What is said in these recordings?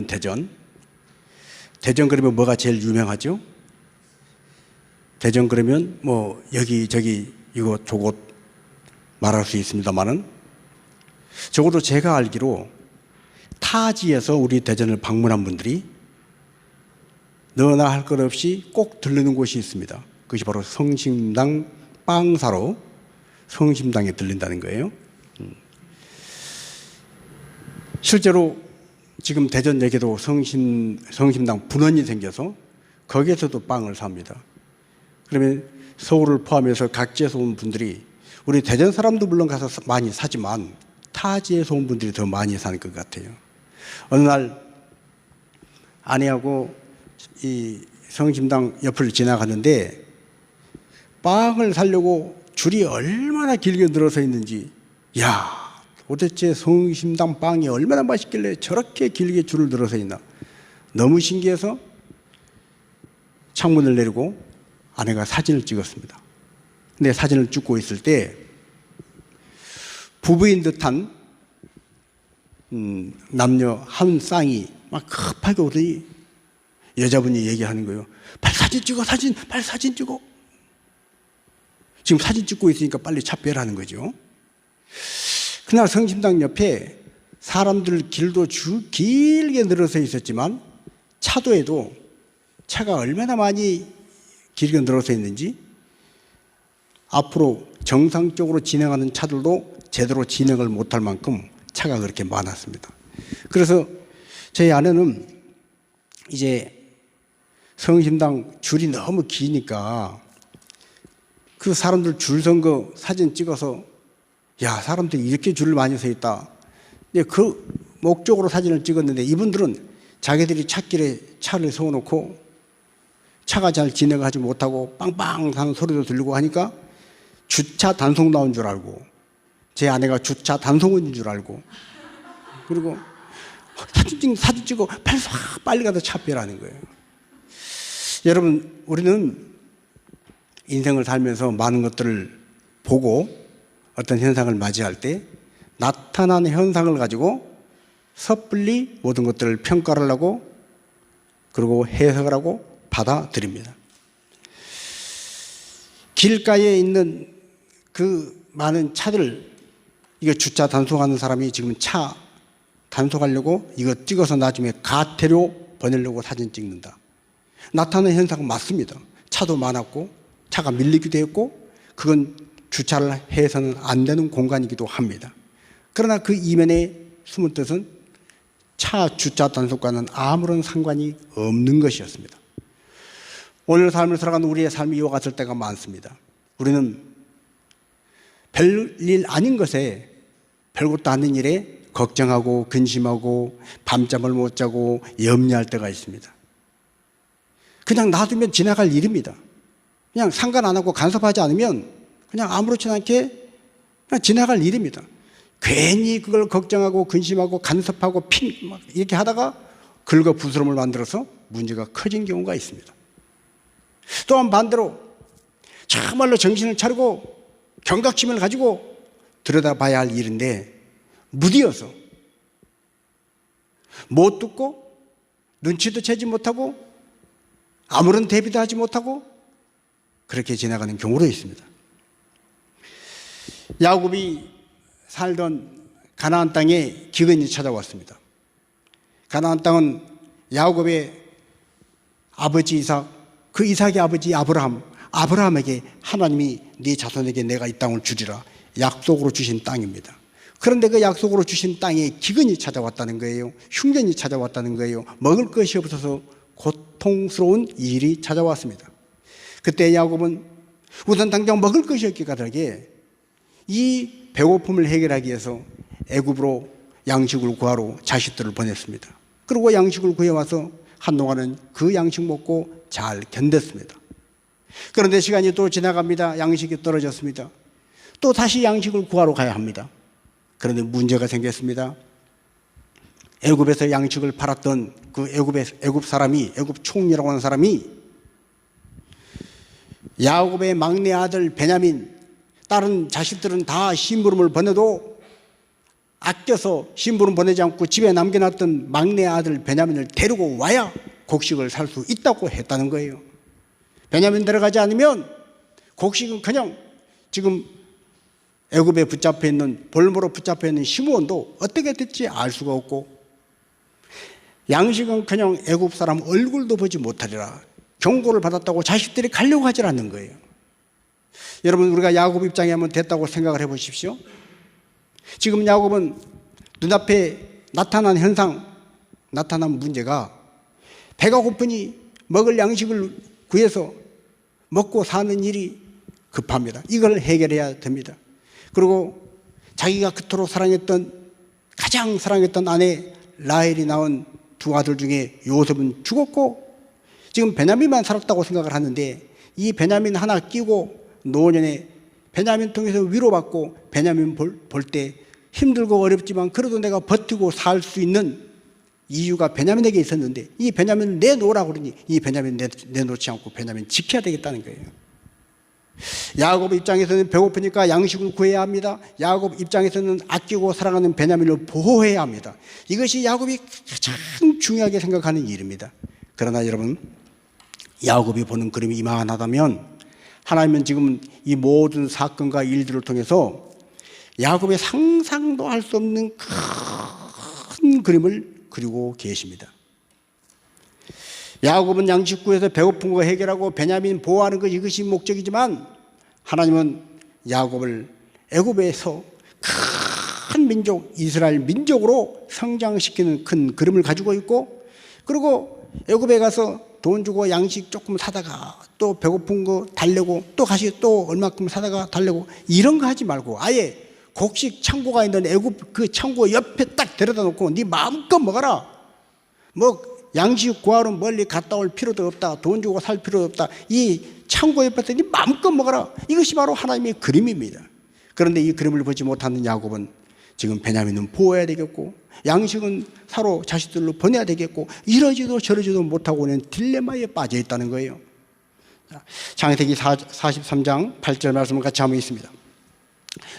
대전. 대전 그러면 뭐가 제일 유명하죠? 대전 그러면 뭐 여기저기 이곳 저곳 말할 수 있습니다만은, 적어도 제가 알기로 타지에서 우리 대전을 방문한 분들이 너나 할 것 없이 꼭 들르는 곳이 있습니다. 그것이 바로 성심당 빵 사러 성심당에 들린다는 거예요. 실제로 지금 대전역에도 성심당 분원이 생겨서 거기에서도 빵을 삽니다. 그러면 서울을 포함해서 각지에서 온 분들이, 우리 대전 사람도 물론 가서 많이 사지만 타지에서 온 분들이 더 많이 사는 것 같아요. 어느 날 아내하고 이 성심당 옆을 지나갔는데 빵을 사려고 줄이 얼마나 길게 늘어서 있는지, 야, 도대체 성심당 빵이 얼마나 맛있길래 저렇게 길게 줄을 늘어서 있나, 너무 신기해서 창문을 내리고 아내가 사진을 찍었습니다. 근데 사진을 찍고 있을 때 부부인 듯한 남녀 한 쌍이 막 급하게 오더니 여자분이 얘기하는 거예요. 빨리 사진 찍어, 빨리 사진 찍어. 지금 사진 찍고 있으니까 빨리 차 빼라는 거죠. 그날 성심당 옆에 사람들 길도 길게 늘어서 있었지만 차도에도 차가 얼마나 많이 길게 늘어서 있는지, 앞으로 정상적으로 진행하는 차들도 제대로 진행을 못할 만큼 차가 그렇게 많았습니다. 그래서 저희 아내는 이제 성심당 줄이 너무 기니까 그 사람들 줄 선 거 사진 찍어서, 야, 사람들이 이렇게 줄을 많이 서 있다. 그 목적으로 사진을 찍었는데 이분들은 자기들이 찻길에 차를 세워놓고 차가 잘 진행하지 못하고 빵빵 하는 소리도 들리고 하니까 주차 단속 나온 줄 알고, 제 아내가 주차 단속인 줄 알고, 그리고 사진 찍고 빨리 가서 차 빼라는 거예요. 여러분, 우리는 인생을 살면서 많은 것들을 보고 어떤 현상을 맞이할 때 나타난 현상을 가지고 섣불리 모든 것들을 평가를 하고 그리고 해석을 하고 받아들입니다. 길가에 있는 그 많은 차들, 이거 주차 단속하는 사람이 지금 차 단속하려고 이거 찍어서 나중에 가태료 보내려고 사진 찍는다. 나타나는 현상은 맞습니다. 차도 많았고 차가 밀리기도 했고 그건 주차를 해서는 안 되는 공간이기도 합니다. 그러나 그 이면에 숨은 뜻은 차 주차 단속과는 아무런 상관이 없는 것이었습니다. 오늘 삶을 살아가는 우리의 삶이 이와 같을 때가 많습니다. 우리는 별일 아닌 것에, 별것도 아닌 일에 걱정하고 근심하고 밤잠을 못 자고 염려할 때가 있습니다. 그냥 놔두면 지나갈 일입니다. 그냥 상관 안 하고 간섭하지 않으면 그냥 아무렇지 않게 그냥 지나갈 일입니다. 괜히 그걸 걱정하고 근심하고 간섭하고 막 이렇게 하다가 긁어부스럼을 만들어서 문제가 커진 경우가 있습니다. 또한 반대로 정말로 정신을 차리고 경각심을 가지고 들여다봐야 할 일인데 무디어서 못 듣고 눈치도 채지 못하고 아무런 대비도 하지 못하고 그렇게 지나가는 경우도 있습니다. 야곱이 살던 가나안 땅에 기근이 찾아왔습니다. 가나안 땅은 야곱의 아버지 이삭, 그 이삭의 아버지 아브라함에게 하나님이 네 자손에게 내가 이 땅을 주리라 약속으로 주신 땅입니다. 그런데 그 약속으로 주신 땅에 기근이 찾아왔다는 거예요. 흉년이 찾아왔다는 거예요. 먹을 것이 없어서 고통스러운 일이 찾아왔습니다. 그때 야곱은 우선 당장 먹을 것이 없기가 다르게 이 배고픔을 해결하기 위해서 애굽으로 양식을 구하러 자식들을 보냈습니다. 그리고 양식을 구해와서 한동안은 그 양식 먹고 잘 견뎠습니다. 그런데 시간이 또 지나갑니다. 양식이 떨어졌습니다. 또 다시 양식을 구하러 가야 합니다. 그런데 문제가 생겼습니다. 애굽에서 양식을 팔았던 그 애굽 사람이, 애굽 총리라고 하는 사람이 야곱의 막내 아들 베냐민, 다른 자식들은 다 심부름을 보내도 아껴서 신부는 보내지 않고 집에 남겨놨던 막내 아들 베냐민을 데리고 와야 곡식을 살 수 있다고 했다는 거예요. 베냐민 데려가지 않으면 곡식은 그냥 지금 애굽에 붙잡혀 있는, 볼모로 붙잡혀 있는 시므온도 어떻게 될지 알 수가 없고, 양식은 그냥 애굽 사람 얼굴도 보지 못하리라 경고를 받았다고 자식들이 가려고 하질 않는 거예요. 여러분, 우리가 야곱 입장에 한번 됐다고 생각을 해 보십시오. 지금 야곱은 눈앞에 나타난 현상, 나타난 문제가 배가 고프니 먹을 양식을 구해서 먹고 사는 일이 급합니다. 이걸 해결해야 됩니다. 그리고 자기가 그토록 사랑했던, 가장 사랑했던 아내 라헬이 낳은 두 아들 중에 요셉은 죽었고 지금 베냐민만 살았다고 생각을 하는데, 이 베냐민 하나 끼고 노년에 베냐민 통해서 위로받고 베냐민 볼 때 힘들고 어렵지만 그래도 내가 버티고 살 수 있는 이유가 베냐민에게 있었는데, 이 베냐민을 내놓으라고 그러니 이 베냐민 내놓지 않고 베냐민 지켜야 되겠다는 거예요. 야곱 입장에서는 배고프니까 양식을 구해야 합니다. 야곱 입장에서는 아끼고 사랑하는 베냐민을 보호해야 합니다. 이것이 야곱이 가장 중요하게 생각하는 일입니다. 그러나 여러분, 야곱이 보는 그림이 이만하다면 하나님은 지금 이 모든 사건과 일들을 통해서 야곱의 상상도 할 수 없는 큰 그림을 그리고 계십니다. 야곱은 양식 구해서 배고픈 거 해결하고 베냐민 보호하는 것, 이것이 목적이지만 하나님은 야곱을 애굽에서 큰 민족, 이스라엘 민족으로 성장시키는 큰 그림을 가지고 있고, 그리고 애굽에 가서 돈 주고 양식 조금 사다가 또 배고픈 거 달래고 또 다시 또 얼마큼 사다가 달래고 이런 거 하지 말고 아예 곡식 창고가 있는 애굽 그 창고 옆에 딱 데려다 놓고 네 마음껏 먹어라. 뭐 양식 구하러 멀리 갔다 올 필요도 없다. 돈 주고 살 필요도 없다. 이 창고 옆에서 네 마음껏 먹어라. 이것이 바로 하나님의 그림입니다. 그런데 이 그림을 보지 못하는 야곱은 지금 베냐민은 보호해야 되겠고 양식은 사로 자식들로 보내야 되겠고 이러지도 저러지도 못하고 있는 딜레마에 빠져 있다는 거예요. 창세기 43장 8절 말씀을 같이 한번 있습니다.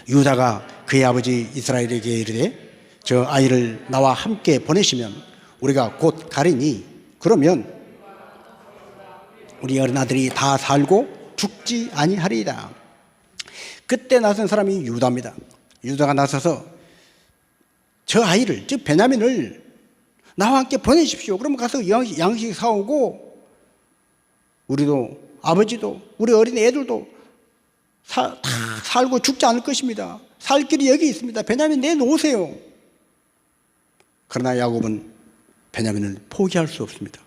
유다가 그의 아버지 이스라엘에게 이르되 저 아이를 나와 함께 보내시면 우리가 곧 가리니 그러면 우리 어린 아들이 다 살고 죽지 아니하리이다. 그때 나선 사람이 유다입니다. 유다가 나서서 저 아이를, 즉 베냐민을 나와 함께 보내십시오. 그러면 가서 양식 사오고 우리도 아버지도 우리 어린 애들도 다 살고 죽지 않을 것입니다. 살 길이 여기 있습니다. 베냐민 내놓으세요. 그러나 야곱은 베냐민을 포기할 수 없습니다.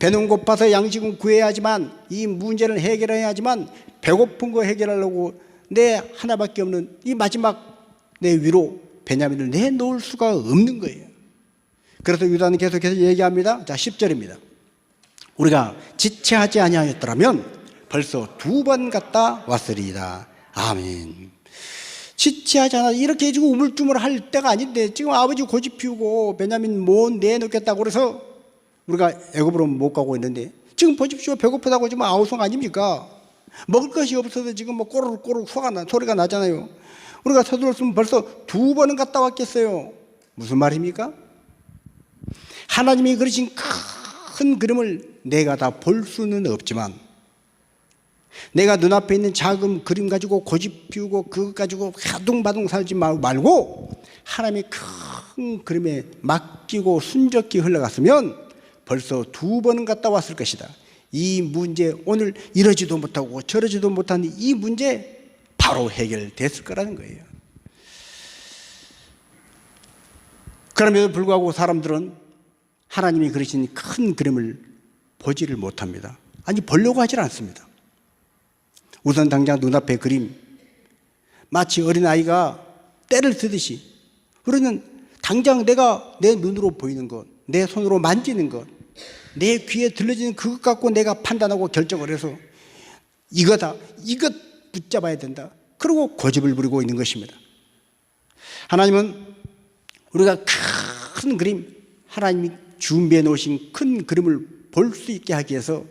배는 고파서 양식은 구해야 하지만 이 문제를 해결해야 하지만 배고픈 거 해결하려고 내 하나밖에 없는 이 마지막 내 위로 베냐민을 내놓을 수가 없는 거예요. 그래서 유다는 계속해서 얘기합니다. 자, 10절입니다. 우리가 지체하지 아니하였더라면 벌써 2번 갔다 왔으리이다. 아멘. 지체하지 않아 이렇게 해주고 우물쭈물할 때가 아닌데 지금 아버지 고집 피우고 베냐민 못 내놓겠다고 그래서 우리가 애굽으로 못 가고 있는데 지금 보십시오. 배고프다고 지금 아우성 아닙니까? 먹을 것이 없어서 지금 뭐 꼬르륵 소리가 나잖아요. 우리가 서둘렀으면 벌써 2번은 갔다 왔겠어요. 무슨 말입니까? 하나님이 그리신 큰 그림을 내가 다 볼 수는 없지만 내가 눈앞에 있는 작은 그림 가지고 고집 피우고 그것 가지고 가둥바둥 살지 말고 하나님의 큰 그림에 맡기고 순적히 흘러갔으면 벌써 2번은 갔다 왔을 것이다. 이 문제, 오늘 이러지도 못하고 저러지도 못하는 이 문제 바로 해결됐을 거라는 거예요. 그럼에도 불구하고 사람들은 하나님이 그리신 큰 그림을 보지를 못합니다. 아니, 보려고 하질 않습니다. 우선 당장 눈앞의 그림, 마치 어린아이가 때를 쓰듯이 우리는 당장 내가 내 눈으로 보이는 것, 내 손으로 만지는 것, 내 귀에 들려지는 그것 갖고 내가 판단하고 결정을 해서 이거다, 이것 붙잡아야 된다. 그리고 고집을 부리고 있는 것입니다. 하나님은 우리가 큰 그림, 하나님이 준비해 놓으신 큰 그림을 볼 수 있게 하기 위해서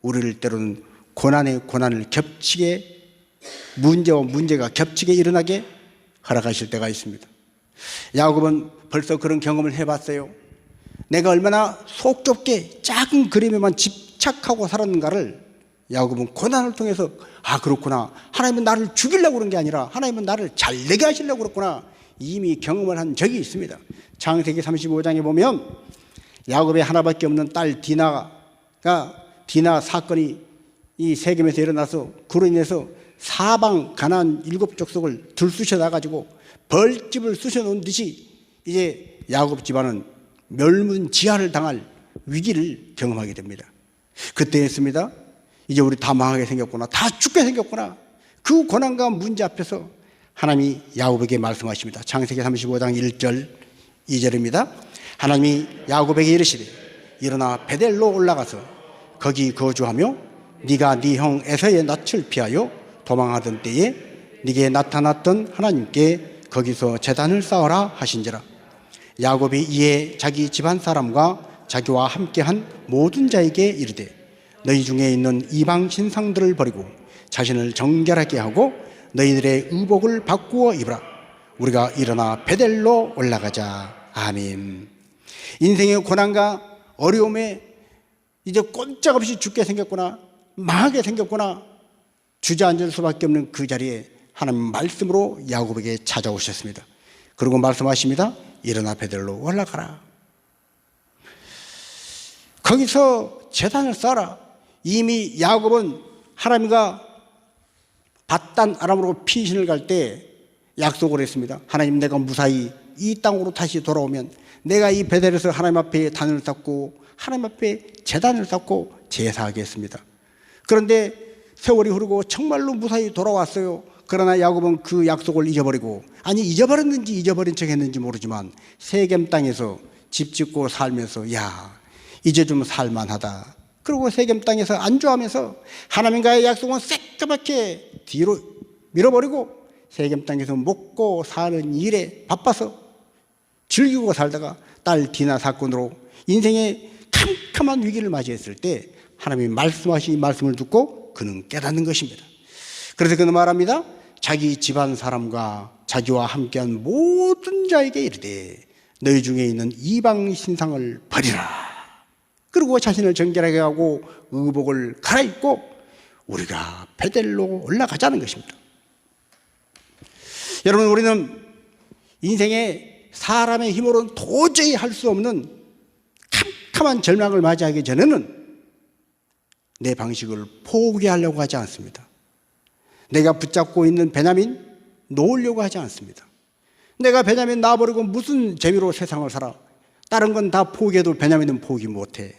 우리를 때로는 고난에 고난을 겹치게, 문제와 문제가 겹치게 일어나게 허락하실 때가 있습니다. 야곱은 벌써 그런 경험을 해봤어요. 내가 얼마나 속 좁게 작은 그림에만 집착하고 살았는가를 야곱은 고난을 통해서 그렇구나. 하나님은 나를 죽이려고 그런 게 아니라 하나님은 나를 잘되게 하시려고 그랬구나. 이미 경험을 한 적이 있습니다. 창세기 35장에 보면 야곱의 하나밖에 없는 딸 디나 사건이 이 세겜에서 일어나서 그로 인해서 사방 가나안 7족속을 들쑤셔 놔가지고 벌집을 쑤셔 놓은 듯이 이제 야곱 집안은 멸문지화를 당할 위기를 경험하게 됩니다. 그때였습니다. 이제 우리 다 망하게 생겼구나. 다 죽게 생겼구나. 그 고난과 문제 앞에서 하나님이 야곱에게 말씀하십니다. 창세기 35장 1절 2절입니다. 하나님이 야곱에게 이르시되 일어나 베델로 올라가서 거기 거주하며 네가 네 형 에서의 낯을 피하여 도망하던 때에 네게 나타났던 하나님께 거기서 제단을 쌓아라 하신지라. 야곱이 이에 자기 집안 사람과 자기와 함께한 모든 자에게 이르되 너희 중에 있는 이방 신상들을 버리고 자신을 정결하게 하고 너희들의 의복을 바꾸어 입으라. 우리가 일어나 베델로 올라가자. 아멘. 인생의 고난과 어려움에 이제 꼼짝없이 죽게 생겼구나, 망하게 생겼구나 주저앉을 수밖에 없는 그 자리에 하나님 말씀으로 야곱에게 찾아오셨습니다. 그리고 말씀하십니다. 일어나 베델로 올라가라. 거기서 제단을 쌓아라. 이미 야곱은 하나님과 밧단 아람으로 피신을 갈 때 약속을 했습니다. 하나님, 내가 무사히 이 땅으로 다시 돌아오면 내가 이 베델에서 하나님 앞에 단을 쌓고 하나님 앞에 제단을 쌓고 제사하겠습니다. 그런데 세월이 흐르고 정말로 무사히 돌아왔어요. 그러나 야곱은 그 약속을 잊어버리고, 아니 잊어버렸는지 잊어버린 척 했는지 모르지만 세겜 땅에서 집 짓고 살면서 야 이제 좀 살만하다. 그리고 세겜 땅에서 안주하면서 하나님과의 약속은 새까맣게 뒤로 밀어버리고 세겜 땅에서 먹고 사는 일에 바빠서 즐기고 살다가 딸 디나 사건으로 인생의 캄캄한 위기를 맞이했을 때 하나님이 말씀하신 이 말씀을 듣고 그는 깨닫는 것입니다. 그래서 그는 말합니다. 자기 집안 사람과 자기와 함께한 모든 자에게 이르되 너희 중에 있는 이방 신상을 버리라. 그리고 자신을 정결하게 하고 의복을 갈아입고 우리가 베델로 올라가자는 것입니다. 여러분, 우리는 인생에 사람의 힘으로는 도저히 할 수 없는 캄캄한 절망을 맞이하기 전에는 내 방식을 포기하려고 하지 않습니다. 내가 붙잡고 있는 베냐민 놓으려고 하지 않습니다. 내가 베냐민 놔버리고 무슨 재미로 세상을 살아. 다른 건 다 포기해도 베냐민은 포기 못해.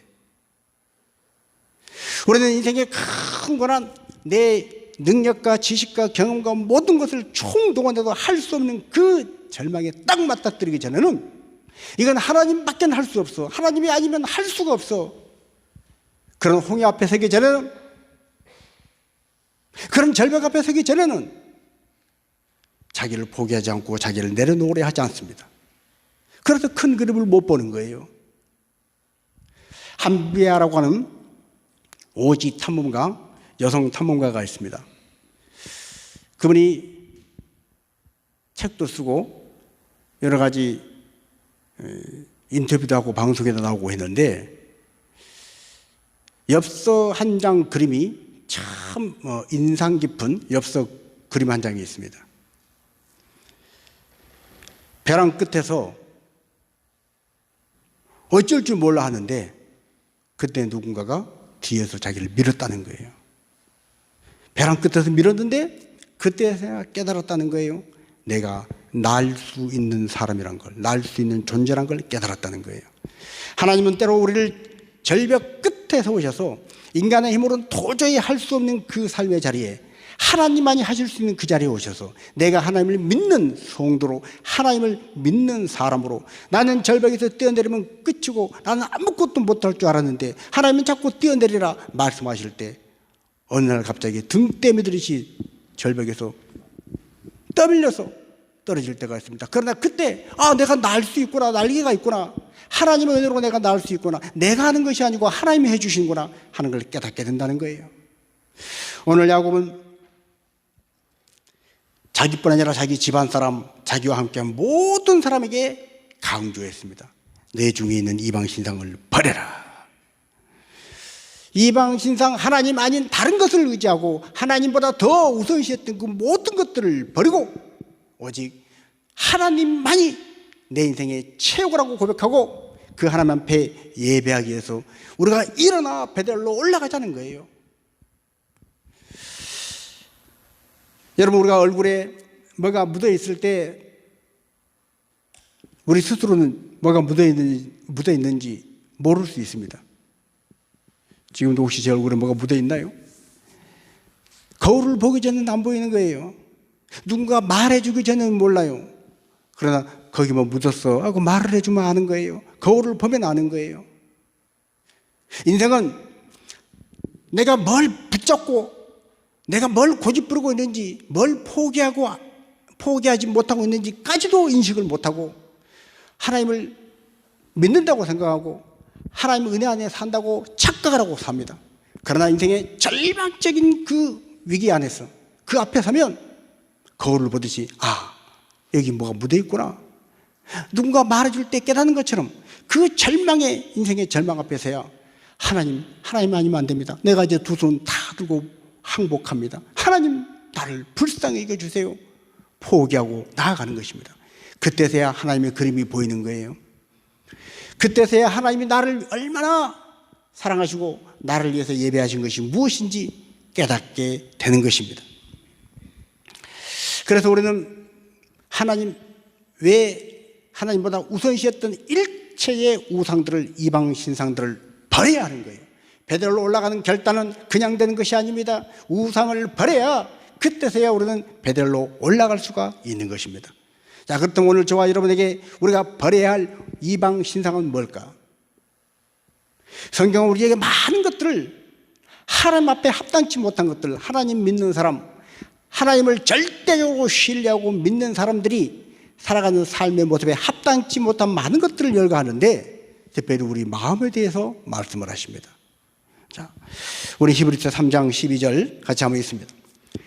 우리는 인생의 큰 고난, 내 능력과 지식과 경험과 모든 것을 총동원해도 할 수 없는 그 절망에 딱 맞닥뜨리기 전에는 이건 하나님밖에 할 수 없어. 하나님이 아니면 할 수가 없어. 그런 홍해 앞에 서기 전에는, 그런 절벽 앞에 서기 전에는 자기를 포기하지 않고 자기를 내려놓으려 하지 않습니다. 그래서 큰 그림을 못 보는 거예요. 함비아라고 하는 오지 탐험가, 여성 탐험가가 있습니다. 그분이 책도 쓰고 여러 가지 인터뷰도 하고 방송에도 나오고 했는데 엽서 한 장 그림이 참 인상 깊은 엽서 그림 한 장이 있습니다. 벼랑 끝에서 어쩔 줄 몰라 하는데 그때 누군가가 뒤에서 자기를 밀었다는 거예요. 벼랑 끝에서 밀었는데 그때서야 깨달았다는 거예요. 내가 날 수 있는 사람이란 걸, 날 수 있는 존재란 걸 깨달았다는 거예요. 하나님은 때로 우리를 절벽 끝에 세우셔서 인간의 힘으로는 도저히 할 수 없는 그 삶의 자리에 하나님만이 하실 수 있는 그 자리에 오셔서 내가 하나님을 믿는 성도로, 하나님을 믿는 사람으로, 나는 절벽에서 뛰어내리면 끝이고 나는 아무것도 못할 줄 알았는데 하나님은 자꾸 뛰어내리라 말씀하실 때 어느 날 갑자기 등 떼매듯이 절벽에서 떠밀려서 떨어질 때가 있습니다. 그러나 그때 내가 날 수 있구나, 날개가 있구나, 하나님의 은혜로 내가 날 수 있구나, 내가 하는 것이 아니고 하나님이 해주시는구나 하는 걸 깨닫게 된다는 거예요. 오늘 야곱은 자기뿐 아니라 자기 집안 사람, 자기와 함께한 모든 사람에게 강조했습니다. 내 중에 있는 이방 신상을 버려라. 이방 신상, 하나님 아닌 다른 것을 의지하고 하나님보다 더 우선시했던 그 모든 것들을 버리고 오직 하나님만이 내 인생의 최고라고 고백하고 그 하나님 앞에 예배하기 위해서 우리가 일어나 베델로 올라가자는 거예요. 여러분, 우리가 얼굴에 뭐가 묻어 있을 때 우리 스스로는 뭐가 묻어 있는지 모를 수 있습니다. 지금도 혹시 제 얼굴에 뭐가 묻어 있나요? 거울을 보기 전에는 안 보이는 거예요. 누군가 말해주기 전에는 몰라요. 그러나 거기 뭐 묻었어 하고 말을 해주면 아는 거예요. 거울을 보면 아는 거예요. 인생은 내가 뭘 붙잡고 내가 뭘 고집부리고 있는지, 뭘 포기하지 못하고 있는지까지도 인식을 못하고 하나님을 믿는다고 생각하고 하나님의 은혜 안에 산다고 착각을 하고 삽니다. 그러나 인생의 절망적인 그 위기 안에서 그 앞에 서면 거울을 보듯이 여기 뭐가 묻어 있구나. 누군가 말해줄 때 깨닫는 것처럼 그 절망의 인생의 절망 앞에서야 하나님 아니면 안 됩니다. 내가 이제 두 손 다 들고 항복합니다. 하나님, 나를 불쌍히 여겨주세요. 포기하고 나아가는 것입니다. 그때서야 하나님의 그림이 보이는 거예요. 그때서야 하나님이 나를 얼마나 사랑하시고 나를 위해서 예배하신 것이 무엇인지 깨닫게 되는 것입니다. 그래서 우리는 왜 하나님보다 우선시했던 일체의 우상들을, 이방 신상들을 버려야 하는 거예요. 베델로 올라가는 결단은 그냥 되는 것이 아닙니다. 우상을 버려야 그때서야 우리는 베델로 올라갈 수가 있는 것입니다. 자, 그렇다면 오늘 저와 여러분에게 우리가 버려야 할 이방 신상은 뭘까? 성경은 우리에게 많은 것들을, 하나님 앞에 합당치 못한 것들, 하나님 믿는 사람, 하나님을 절대적으로 신뢰하고 믿는 사람들이 살아가는 삶의 모습에 합당치 못한 많은 것들을 열거하는데 특별히 우리 마음에 대해서 말씀을 하십니다. 자, 우리 히브리서 3장 12절 같이 한번 읽습니다.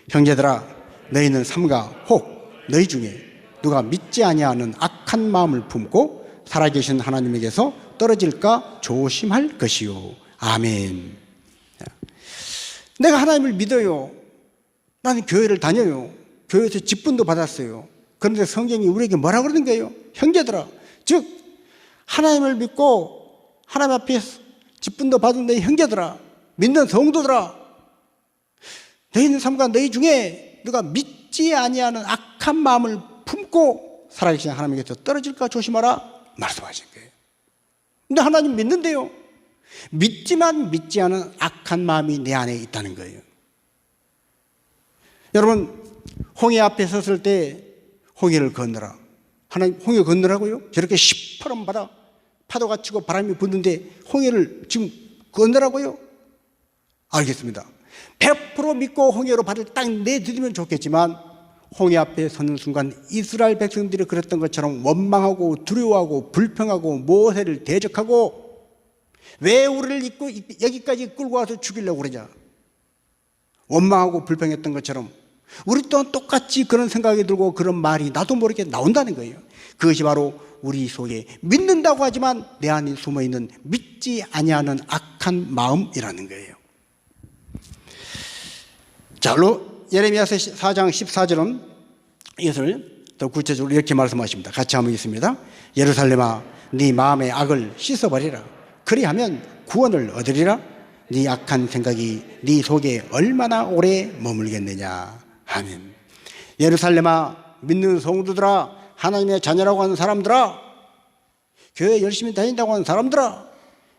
형제들아, 너희는 삼가 혹 너희 중에 누가 믿지 아니하는 악한 마음을 품고 살아계신 하나님에게서 떨어질까 조심할 것이요. 아멘. 내가 하나님을 믿어요. 나는 교회를 다녀요. 교회에서 직분도 받았어요. 그런데 성경이 우리에게 뭐라 그러는 거예요? 형제들아, 즉 하나님을 믿고 하나님 앞에 직분도 받은 내 형제들아, 믿는 성도들아, 너희는 삼가 너희 중에 누가 믿지 아니하는 악한 마음을 품고 살아계신 하나님께서 떨어질까 조심하라 말씀하신 거예요. 근데 하나님 믿는데요, 믿지만 믿지 않은 악한 마음이 내 안에 있다는 거예요. 여러분, 홍해 앞에 섰을 때 홍해를 건너라. 하나님 홍해 건너라고요? 저렇게 시퍼런 바다, 파도가 치고 바람이 부는데 홍해를 지금 건너라고요? 알겠습니다. 100% 믿고 홍해로 발을 딱 내디디면 좋겠지만 홍해 앞에 서는 순간 이스라엘 백성들이 그랬던 것처럼 원망하고 두려워하고 불평하고 모세를 대적하고 왜 우리를 여기까지 끌고 와서 죽이려고 그러냐, 원망하고 불평했던 것처럼 우리 또한 똑같이 그런 생각이 들고 그런 말이 나도 모르게 나온다는 거예요. 그것이 바로 우리 속에 믿는다고 하지만 내 안에 숨어있는 믿지 아니하는 악한 마음이라는 거예요. 자, 예레미야서 4장 14절은 이것을 더 구체적으로 이렇게 말씀하십니다. 같이 한번 읽습니다. 예루살렘아, 네 마음의 악을 씻어버리라. 그리하면 구원을 얻으리라. 네 악한 생각이 네 속에 얼마나 오래 머물겠느냐. 아멘. 예루살렘아, 믿는 성도들아, 하나님의 자녀라고 하는 사람들아, 교회 열심히 다닌다고 하는 사람들아,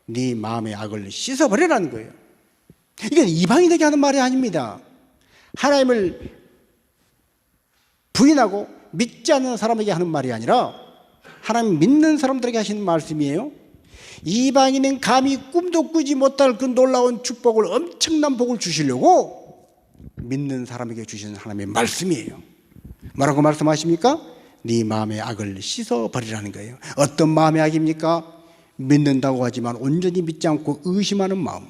네 마음의 악을 씻어버리라는 거예요. 이게 이방인에게 하는 말이 아닙니다. 하나님을 부인하고 믿지 않는 사람에게 하는 말이 아니라 하나님 믿는 사람들에게 하시는 말씀이에요. 이방인은 감히 꿈도 꾸지 못할 그 놀라운 축복을, 엄청난 복을 주시려고 믿는 사람에게 주시는 하나님의 말씀이에요. 뭐라고 말씀하십니까? 네 마음의 악을 씻어버리라는 거예요. 어떤 마음의 악입니까? 믿는다고 하지만 온전히 믿지 않고 의심하는 마음,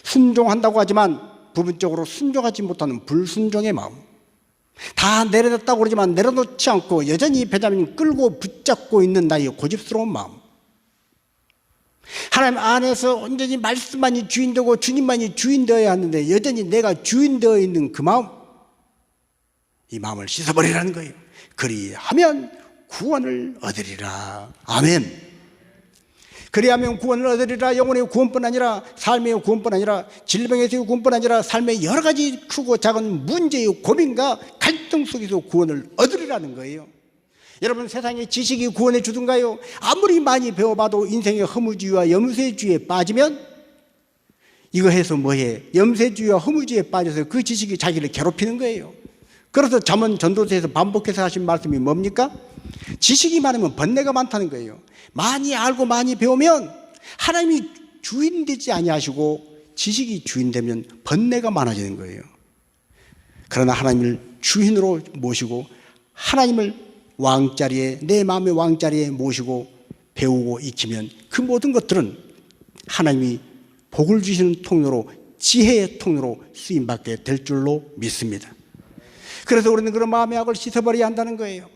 순종한다고 하지만 부분적으로 순종하지 못하는 불순종의 마음, 다 내려놨다고 그러지만 내려놓지 않고 여전히 베냐민을 끌고 붙잡고 있는 나의 고집스러운 마음. 하나님 안에서 온전히 말씀만이 주인되고 주님만이 주인되어야 하는데 여전히 내가 주인되어 있는 그 마음, 이 마음을 씻어버리라는 거예요. 그리하면 구원을 얻으리라. 아멘. 그리하면 구원을 얻으리라. 영혼의 구원뿐 아니라 삶의 구원뿐 아니라 질병에서의 구원뿐 아니라 삶의 여러 가지 크고 작은 문제의 고민과 갈등 속에서 구원을 얻으리라는 거예요. 여러분, 세상의 지식이 구원해 주든가요? 아무리 많이 배워봐도 인생의 허무주의와 염세주의에 빠지면 이거 해서 뭐해? 염세주의와 허무주의에 빠져서 그 지식이 자기를 괴롭히는 거예요. 그래서 잠언 전도서에서 반복해서 하신 말씀이 뭡니까? 지식이 많으면 번뇌가 많다는 거예요. 많이 알고 많이 배우면 하나님이 주인 되지 아니하시고 지식이 주인 되면 번뇌가 많아지는 거예요. 그러나 하나님을 주인으로 모시고 하나님을 왕자리에, 내 마음의 왕자리에 모시고 배우고 익히면 그 모든 것들은 하나님이 복을 주시는 통로로, 지혜의 통로로 쓰임받게 될 줄로 믿습니다. 그래서 우리는 그런 마음의 악을 씻어버려야 한다는 거예요.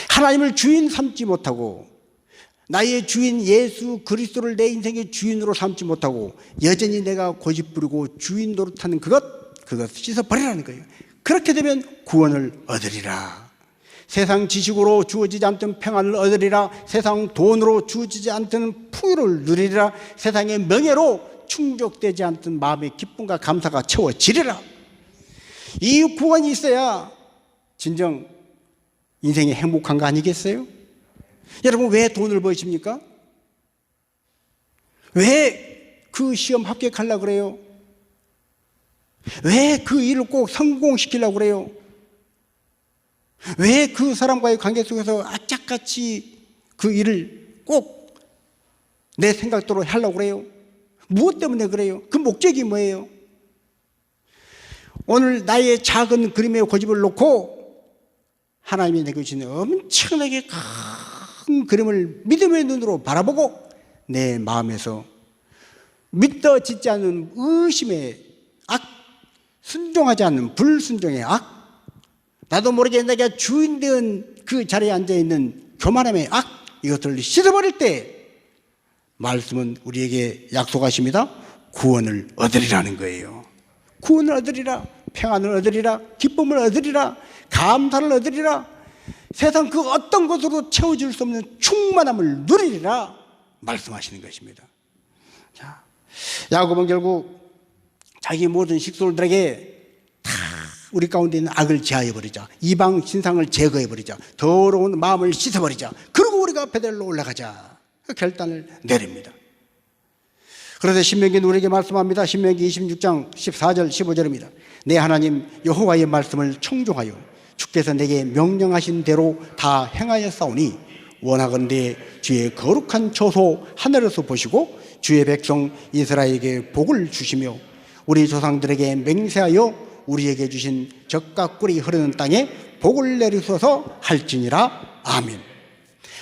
하나님을 주인 삼지 못하고 나의 주인 예수 그리스도를 내 인생의 주인으로 삼지 못하고 여전히 내가 고집부리고 주인 노릇하는 그것 씻어버리라는 거예요. 그렇게 되면 구원을 얻으리라. 세상 지식으로 주어지지 않던 평안을 얻으리라. 세상 돈으로 주어지지 않던 풍요를 누리리라. 세상의 명예로 충족되지 않던 마음의 기쁨과 감사가 채워지리라. 이 구원이 있어야 진정 인생이 행복한 거 아니겠어요? 여러분, 왜 돈을 버십니까? 왜 그 시험 합격하려고 그래요? 왜 그 일을 꼭 성공시키려고 그래요? 왜 그 사람과의 관계 속에서 악착같이 그 일을 꼭 내 생각대로 하려고 그래요? 무엇 때문에 그래요? 그 목적이 뭐예요? 오늘 나의 작은 그림의 고집을 놓고 하나님이 내게 주신 엄청나게 큰 그림을 믿음의 눈으로 바라보고 내 마음에서 믿어지지 않는 의심의 악, 순종하지 않는 불순종의 악, 나도 모르게 내가 주인된 그 자리에 앉아있는 교만함의 악, 이것들을 씻어버릴 때 말씀은 우리에게 약속하십니다. 구원을 얻으리라는 거예요. 구원을 얻으리라. 평안을 얻으리라. 기쁨을 얻으리라. 감사를 얻으리라. 세상 그 어떤 것으로 채워질 수 없는 충만함을 누리리라 말씀하시는 것입니다. 자, 야곱은 결국 자기 모든 식솔들에게 다 우리 가운데 있는 악을 제하여버리자. 이방 신상을 제거해버리자. 더러운 마음을 씻어버리자. 그리고 우리가 베델로 올라가자. 그 결단을 내립니다. 그래서 신명기는 우리에게 말씀합니다. 신명기 26장 14절 15절입니다. 내 하나님 여호와의 말씀을 청종하여 주께서 내게 명령하신 대로 다 행하였사오니 원하건대 주의 거룩한 처소 하늘에서 보시고 주의 백성 이스라엘에게 복을 주시며 우리 조상들에게 맹세하여 우리에게 주신 젖과 꿀이 흐르는 땅에 복을 내리소서 할지니라. 아멘.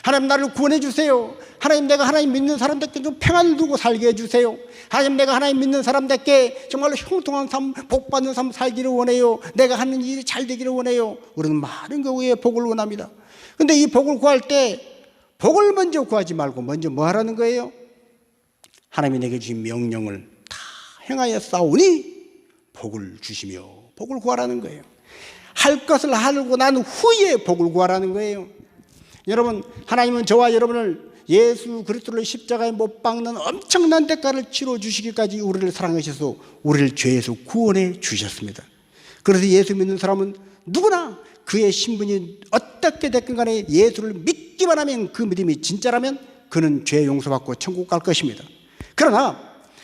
하나님, 나를 구원해 주세요. 하나님, 내가 하나님 믿는 사람들께 좀 평안을 두고 살게 해주세요. 하나님, 내가 하나님 믿는 사람들께 정말로 형통한 삶, 복받는 삶 살기를 원해요. 내가 하는 일이 잘 되기를 원해요. 우리는 많은 경우에 복을 원합니다. 근데 이 복을 구할 때 복을 먼저 구하지 말고 먼저 뭐 하라는 거예요? 하나님이 내게 주신 명령을 다 행하여 싸우니 복을 주시며 복을 구하라는 거예요. 할 것을 하고 난 후에 복을 구하라는 거예요. 여러분, 하나님은 저와 여러분을 예수 그리스도를 십자가에 못 박는 엄청난 대가를 치러 주시기까지 우리를 사랑하셔서 우리를 죄에서 구원해 주셨습니다. 그래서 예수 믿는 사람은 누구나 그의 신분이 어떻게 됐건 간에 예수를 믿기만 하면, 그 믿음이 진짜라면 그는 죄 용서받고 천국 갈 것입니다. 그러나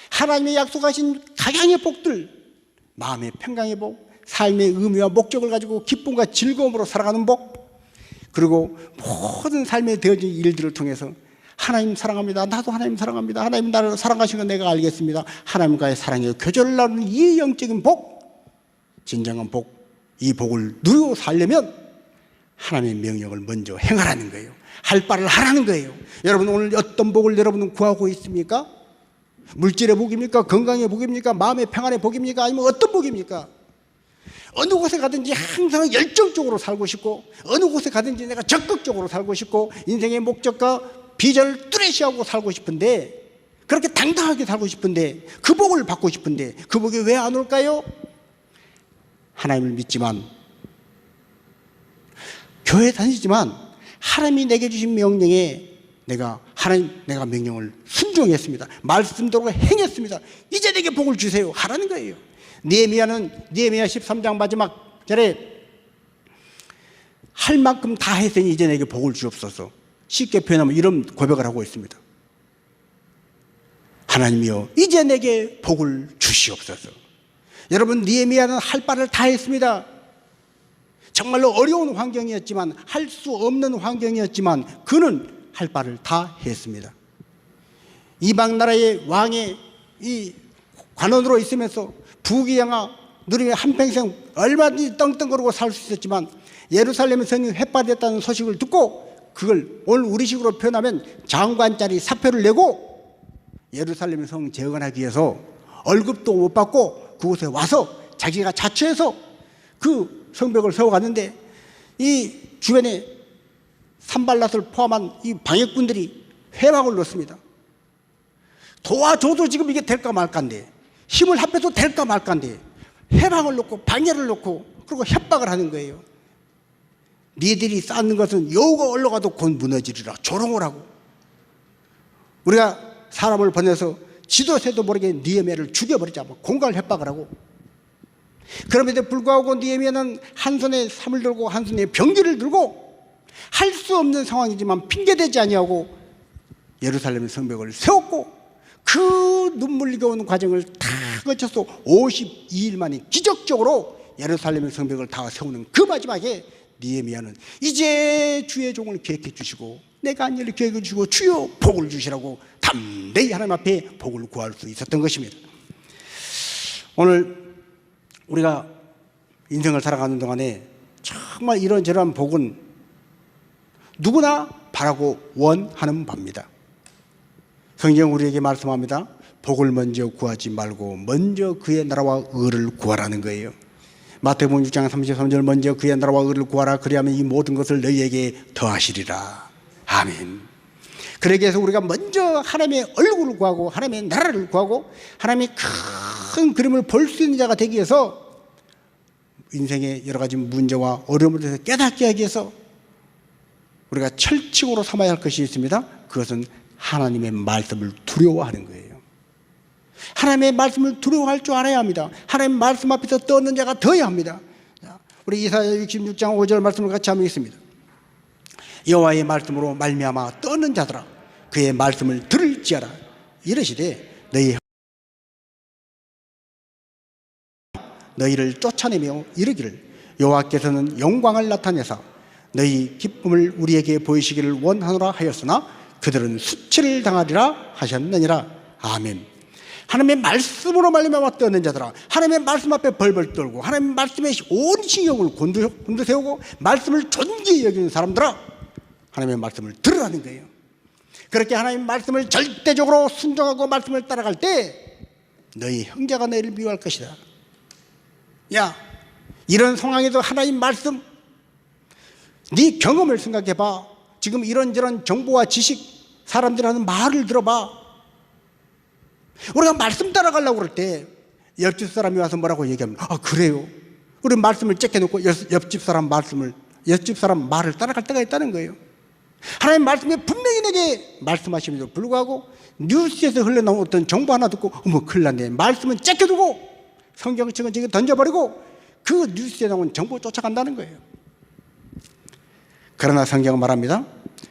하나님이 약속하신 각양의 복들, 마음의 평강의 복, 삶의 의미와 목적을 가지고 기쁨과 즐거움으로 살아가는 복, 그리고 모든 삶에 되어진 일들을 통해서 하나님 사랑합니다. 나도 하나님 사랑합니다. 하나님 나를 사랑하신 건 내가 알겠습니다. 하나님과의 사랑의 교제를 나누는 이 영적인 복, 진정한 복, 이 복을 누리고 살려면 하나님의 명령을 먼저 행하라는 거예요. 할 바를 하라는 거예요. 여러분, 오늘 어떤 복을 여러분은 구하고 있습니까? 물질의 복입니까? 건강의 복입니까? 마음의 평안의 복입니까? 아니면 어떤 복입니까? 어느 곳에 가든지 항상 열정적으로 살고 싶고, 어느 곳에 가든지 내가 적극적으로 살고 싶고, 인생의 목적과 비전을 뚜렷이 하고 살고 싶은데, 그렇게 당당하게 살고 싶은데, 그 복을 받고 싶은데 그 복이 왜 안 올까요? 하나님을 믿지만, 교회 다니지만 하나님이 내게 주신 명령에 내가 명령을 순종했습니다. 말씀대로 행했습니다. 이제 내게 복을 주세요 하라는 거예요. 느헤미야 13장 마지막 절에 할 만큼 다 했으니 이제 내게 복을 주옵소서. 쉽게 표현하면 이런 고백을 하고 있습니다. 하나님이여, 이제 내게 복을 주시옵소서. 여러분, 느헤미야는 할 바를 다 했습니다. 정말로 어려운 환경이었지만, 할 수 없는 환경이었지만 그는 할 바를 다 했습니다. 이방 나라의 왕의 이 관원으로 있으면서 부귀영화 누리며 한평생 얼마든지 떵떵거리고 살 수 있었지만, 예루살렘의 성이 회파됐다는 소식을 듣고 그걸 오늘 우리식으로 표현하면 장관짜리 사표를 내고 예루살렘의 성 재건하기 위해서 월급도 못 받고 그곳에 와서 자기가 자처해서 그 성벽을 세워갔는데, 이 주변에 산발랏을 포함한 이 방해꾼들이 회막을 놓습니다. 도와줘도 지금 이게 될까 말까인데, 힘을 합해도 될까 말까인데 회막을 놓고 방해를 놓고 그리고 협박을 하는 거예요. 니들이 쌓는 것은 여우가 올라가도 곧 무너지리라 조롱을 하고, 우리가 사람을 보내서 지도새도 모르게 느헤미야를 죽여버리자 공갈 협박을 하고, 그럼에도 불구하고 느헤미야는 한 손에 삼을 들고 한 손에 병기를 들고 할 수 없는 상황이지만 핑계대지 아니하고 예루살렘 성벽을 세웠고, 그 눈물겨운 과정을 다 거쳐서 52일 만에 기적적으로 예루살렘 성벽을 다 세우는 그 마지막에 느헤미야는 이제 주의 종을 기억해 주시고 내가 안일을 기억해 주시고 주여 복을 주시라고 담대히 하나님 앞에 복을 구할 수 있었던 것입니다. 오늘 우리가 인생을 살아가는 동안에 정말 이런저런 복은 누구나 바라고 원하는 바입니다. 성경 우리에게 말씀합니다. 복을 먼저 구하지 말고 먼저 그의 나라와 의를 구하라는 거예요. 마태복음 6장 33절, 먼저 그의 나라와 의를 구하라, 그리하면 이 모든 것을 너희에게 더하시리라. 아멘. 그러기 위해서 우리가 먼저 하나님의 얼굴을 구하고 하나님의 나라를 구하고 하나님의 큰 그림을 볼 수 있는 자가 되기 위해서 인생의 여러 가지 문제와 어려움을 대해서 깨닫게 하기 위해서 우리가 철칙으로 삼아야 할 것이 있습니다. 그것은 하나님의 말씀을 두려워하는 거예요. 하나님의 말씀을 두려워할 줄 알아야 합니다. 하나님의 말씀 앞에서 떠는 자가 더해야 합니다. 우리 이사야 66장 5절 말씀을 같이 한번 읽습니다. 여호와의 말씀으로 말미암아 떠는 자들아, 그의 말씀을 들을지어다. 이르시되 너희를 쫓아내며 이르기를 여호와께서는 영광을 나타내사 너희 기쁨을 우리에게 보이시기를 원하노라 하였으나 그들은 수치를 당하리라 하셨느니라. 아멘. 하나님의 말씀으로 말미암아 떠는 자들아, 하나님의 말씀 앞에 벌벌 떨고 하나님의 말씀에 온 신경을 곤두세우고 말씀을 존귀히 여기는 사람들아, 하나님의 말씀을 들으라는 거예요. 그렇게 하나님의 말씀을 절대적으로 순종하고 말씀을 따라갈 때 너희 형제가 너희를 미워할 것이다. 야, 이런 상황에도 하나님 말씀, 네 경험을 생각해봐. 지금 이런저런 정보와 지식, 사람들이 하는 말을 들어봐. 우리가 말씀 따라가려고 그럴 때 옆집 사람이 와서 뭐라고 얘기하면 아 그래요? 우리 말씀을 째켜놓고 옆집 사람 말을 따라갈 때가 있다는 거예요. 하나님 말씀이 분명히 내게 말씀하심에도 불구하고 뉴스에서 흘러나온 어떤 정보 하나 듣고 어머 큰일 났네, 말씀은 째켜두고 성경책은 저기 던져버리고 그 뉴스에 나온 정보 쫓아간다는 거예요. 그러나 성경은 말합니다.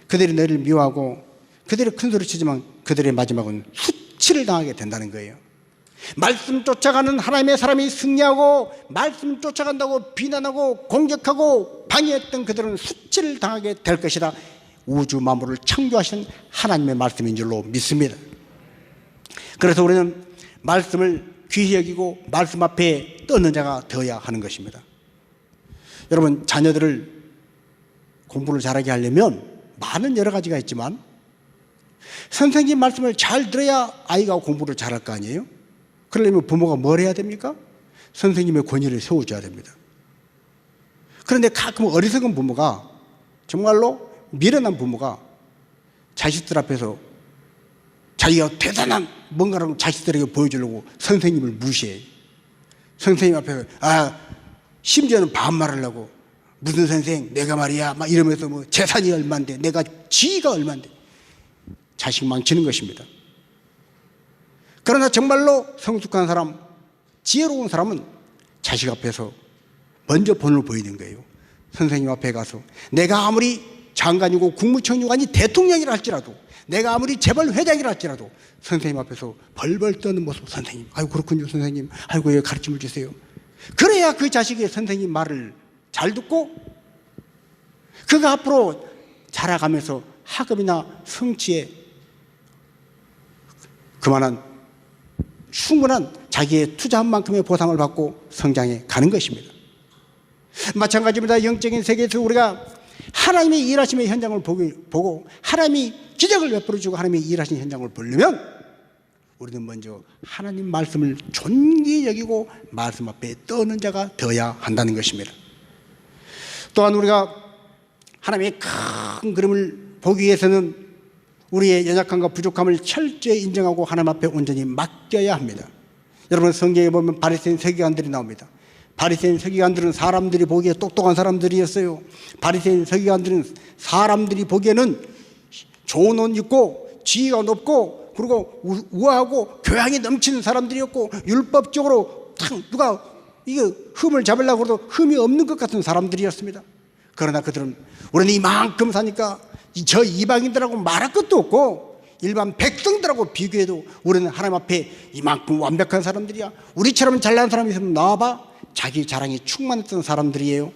그들이 너희를 미워하고 그들이 큰 소리 치지만 그들의 마지막은 수치를 당하게 된다는 거예요. 말씀 쫓아가는 하나님의 사람이 승리하고 말씀 쫓아간다고 비난하고 공격하고 방해했던 그들은 수치를 당하게 될 것이다. 우주 만물을 창조하신 하나님의 말씀인 줄로 믿습니다. 그래서 우리는 말씀을 귀히 여기고 말씀 앞에 떠는 자가 되어야 하는 것입니다. 여러분, 자녀들을 공부를 잘하게 하려면 많은 여러 가지가 있지만 선생님 말씀을 잘 들어야 아이가 공부를 잘할 거 아니에요? 그러려면 부모가 뭘 해야 됩니까? 선생님의 권위를 세워줘야 됩니다. 그런데 가끔 어리석은 부모가, 정말로 미련한 부모가 자식들 앞에서 자기가 대단한 뭔가를 자식들에게 보여주려고 선생님을 무시해. 선생님 앞에서 심지어는 반말하려고, 무슨 선생 내가 말이야 막 이러면서 뭐 재산이 얼만데, 내가 지위가 얼만데, 자식 망치는 것입니다. 그러나 정말로 성숙한 사람, 지혜로운 사람은 자식 앞에서 먼저 본을 보이는 거예요. 선생님 앞에 가서 내가 아무리 장관이고 국무총리가 아니 대통령이라 할지라도, 내가 아무리 재벌 회장이라 할지라도 선생님 앞에서 벌벌 떠는 모습, 선생님, 아이고 그렇군요 선생님, 아이고 왜 가르침을 주세요. 그래야 그 자식이 선생님 말을 잘 듣고 그가 앞으로 자라가면서 학업이나 성취에 그만한 충분한 자기의 투자한 만큼의 보상을 받고 성장해 가는 것입니다. 마찬가지입니다. 영적인 세계에서 우리가 하나님의 일하심의 현장을 보고 하나님이 기적을 베풀어주고 하나님의 일하신 현장을 보려면 우리는 먼저 하나님 말씀을 존귀히 여기고 말씀 앞에 떠는 자가 되어야 한다는 것입니다. 또한 우리가 하나님의 큰 그림을 보기 위해서는 우리의 연약함과 부족함을 철저히 인정하고 하나님 앞에 온전히 맡겨야 합니다. 여러분 성경에 보면 바리새인 서기관들이 나옵니다. 바리새인 서기관들은 사람들이 보기에 똑똑한 사람들이었어요. 바리새인 서기관들은 사람들이 보기에는 좋은 옷 입고 지위가 높고 그리고 우아하고 교양이 넘치는 사람들이었고, 율법적으로 누가 이거 흠을 잡으려고 해도 흠이 없는 것 같은 사람들이었습니다. 그러나 그들은 우리는 이만큼 사니까 저 이방인들하고 말할 것도 없고 일반 백성들하고 비교해도 우리는 하나님 앞에 이만큼 완벽한 사람들이야, 우리처럼 잘난 사람이 있으면 나와봐, 자기 자랑이 충만했던 사람들이에요.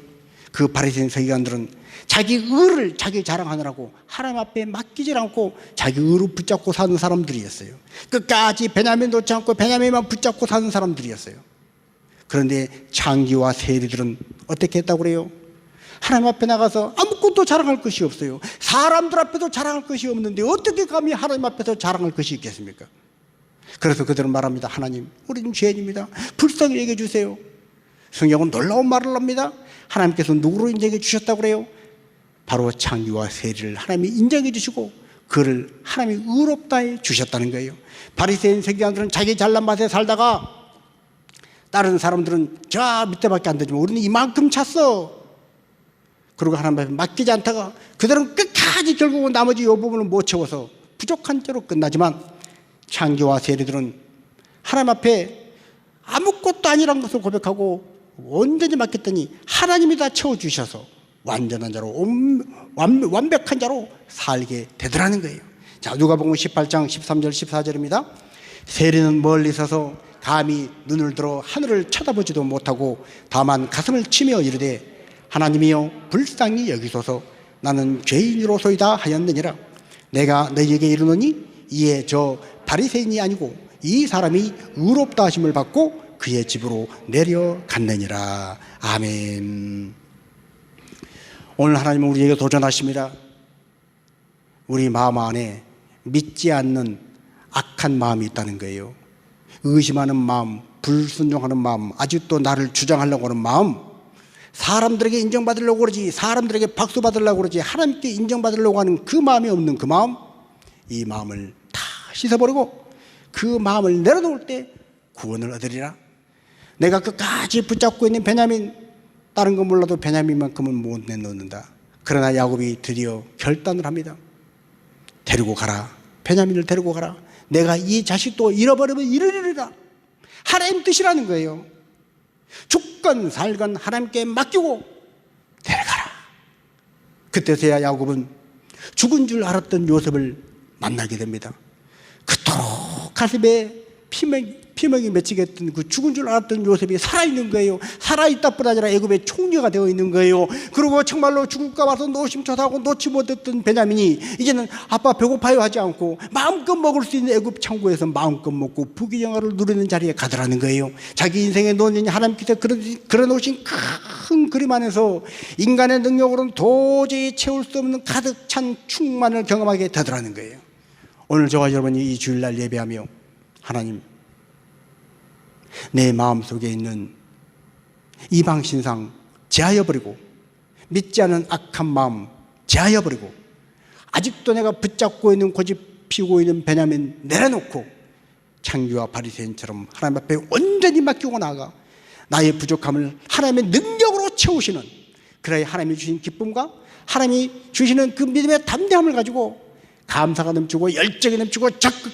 그 바리새인 서기관들은 자기 의를 자기 자랑하느라고 하나님 앞에 맡기질 않고 자기 의로 붙잡고 사는 사람들이었어요. 끝까지 베냐민 놓지 않고 베냐민만 붙잡고 사는 사람들이었어요. 그런데 창기와 세리들은 어떻게 했다고 그래요? 하나님 앞에 나가서 아무것도 자랑할 것이 없어요. 사람들 앞에도 자랑할 것이 없는데 어떻게 감히 하나님 앞에서 자랑할 것이 있겠습니까? 그래서 그들은 말합니다. 하나님, 우리는 죄인입니다. 불쌍히 여겨 주세요. 성경은 놀라운 말을 합니다. 하나님께서 누구로 인정해 주셨다고 그래요? 바로 창기와 세리를 하나님이 인정해 주시고 그를 하나님이 의롭다 해 주셨다는 거예요. 바리새인 서기관들은 자기 잘난 맛에 살다가 다른 사람들은 저 밑에밖에 안 되지만 우리는 이만큼 찼어. 그리고 하나님 앞에 맡기지 않다가 그들은 끝까지 결국은 나머지 이 부분을 못 채워서 부족한 채로 끝나지만, 창기와 세리들은 하나님 앞에 아무것도 아니란 것을 고백하고 온전히 맡겼더니 하나님이 다 채워주셔서 완전한 자로 완벽한 자로 살게 되더라는 거예요. 자, 누가복음 18장 13절 14절입니다. 세리는 멀리 서서 감히 눈을 들어 하늘을 쳐다보지도 못하고 다만 가슴을 치며 이르되 하나님이여 불쌍히 여기소서, 나는 죄인으로소이다 하였느니라. 내가 너희에게 이르노니 이에 저 바리새인이 아니고 이 사람이 의롭다 하심을 받고 그의 집으로 내려갔느니라. 아멘. 오늘 하나님은 우리에게 도전하십니다. 우리 마음 안에 믿지 않는 악한 마음이 있다는 거예요. 의심하는 마음, 불순종하는 마음, 아직도 나를 주장하려고 하는 마음, 사람들에게 인정받으려고 그러지, 사람들에게 박수 받으려고 그러지, 하나님께 인정받으려고 하는 그 마음이 없는 그 마음, 이 마음을 다 씻어버리고 그 마음을 내려놓을 때 구원을 얻으리라. 내가 끝까지 붙잡고 있는 베냐민, 다른 건 몰라도 베냐민만큼은 못 내놓는다. 그러나 야곱이 드디어 결단을 합니다. 데리고 가라. 베냐민을 데리고 가라. 내가 이 자식도 잃어버리면 이르리라. 하나님 뜻이라는 거예요. 죽건 살건 하나님께 맡기고 데려가라. 그때서야 야곱은 죽은 줄 알았던 요셉을 만나게 됩니다. 그토록 가슴에 피멍이 맺히게 했던 그 죽은 줄 알았던 요셉이 살아있는 거예요. 살아있다 뿐 아니라 애굽의 총리가 되어 있는 거예요. 그리고 정말로 죽을까 봐서 노심초사하고 놓지 못했던 베냐민이 이제는 아빠 배고파요 하지 않고 마음껏 먹을 수 있는 애굽 창고에서 마음껏 먹고 부귀영화를 누리는 자리에 가더라는 거예요. 자기 인생의 논인이 하나님께서 그려놓으신 큰 그림 안에서 인간의 능력으로는 도저히 채울 수 없는 가득 찬 충만을 경험하게 되더라는 거예요. 오늘 저와 여러분이 이 주일날 예배하며 하나님, 내 마음속에 있는 이방신상 제하여 버리고 믿지 않은 악한 마음 제하여 버리고 아직도 내가 붙잡고 있는 고집 피우고 있는 베냐민 내려놓고 창기와 바리새인처럼 하나님 앞에 온전히 맡기고 나아가 나의 부족함을 하나님의 능력으로 채우시는, 그래야 하나님이 주신 기쁨과 하나님이 주시는 그 믿음의 담대함을 가지고 감사가 넘치고 열정이 넘치고 적극